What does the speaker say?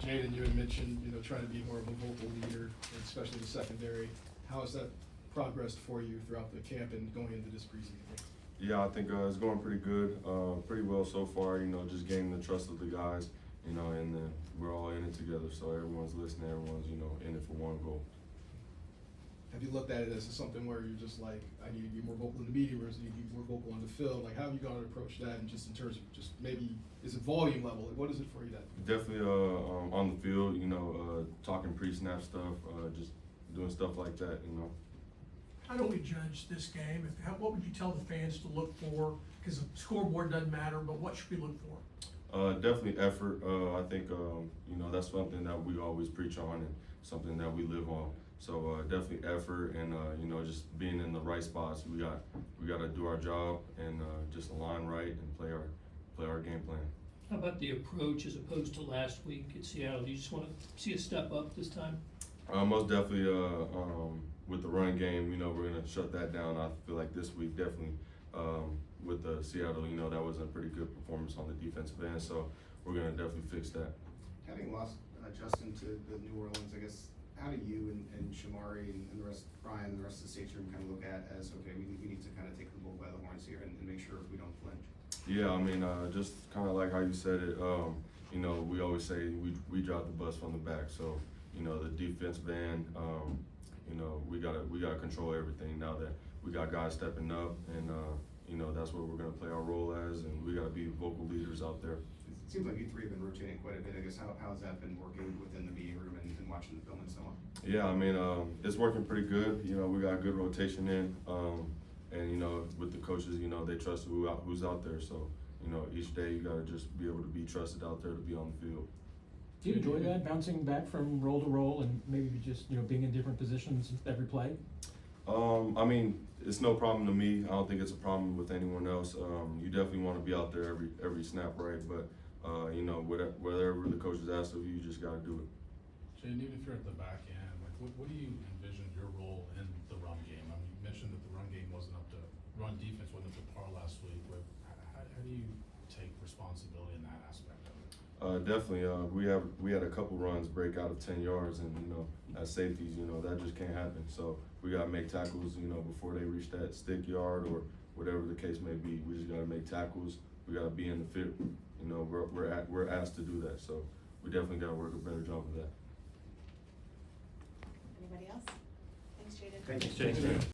Jayden, you had mentioned, trying to be more of a vocal leader, especially the secondary. How has that progressed for you throughout the camp and going into this preseason? Yeah, I think it's going pretty good, pretty well so far. Just gaining the trust of the guys, and then we're all in it together. So everyone's listening, everyone's in it for one goal. Have you looked at it as something where you're just like, I need to be more vocal in the media, whereas I need to be more vocal on the field? Like, how have you gone to approach that, and just in terms of just maybe, is it volume level? Like, what is it for you that? Definitely on the field, talking pre-snap stuff, just doing stuff like that, How do we judge this game? What would you tell the fans to look for? Because the scoreboard doesn't matter, but what should we look for? Definitely effort. I think that's something that we always preach on and something that we live on. So definitely effort and just being in the right spots. We got to do our job and just align right and play our game plan. How about the approach as opposed to last week at Seattle? Do you just want to see a step up this time? Most definitely with the run game, we're going to shut that down. I feel like this week definitely with the Seattle, that was a pretty good performance on the defensive end. So we're going to definitely fix that. Having lost Justin to the New Orleans, I guess, how do you and Shamari and the rest, Brian and the rest of the stage room kind of look at as, okay, we need to kind of take the bull by the horns here and make sure we don't flinch? Yeah, I mean, just kind of like how you said it, we always say we drive the bus from the back. So, the defensive end, we gotta control everything now that we got guys stepping up, and that's what we're gonna play our role as, and we gotta be vocal leaders out there. It seems like you three have been rotating quite a bit. I guess how's that been working within the meeting room and watching the film and so on? Yeah, I mean, it's working pretty good. We got good rotation in, and with the coaches, they trust who's out there. So, each day you gotta just be able to be trusted out there to be on the field. Do you enjoy that, bouncing back from role to role and maybe just being in different positions every play? I mean, it's no problem to me. I don't think it's a problem with anyone else. You definitely want to be out there every snap, right? But whatever the coaches ask of you, you just got to do it. Jayden, even if you're at the back end, like what do you envision your role in the run game? I mean, you mentioned that the run defense wasn't up to par last week. But how do you take responsibility in that aspect of it? Definitely. We had a couple runs break out of 10 yards, and as safeties, that just can't happen. So we got to make tackles, before they reach that stick yard or whatever the case may be. We just got to make tackles. We got to be in the field. We're asked to do that. So we definitely got to work a better job of that. Anybody else? Thanks, Jayden. Thank you. Thanks, Jayden.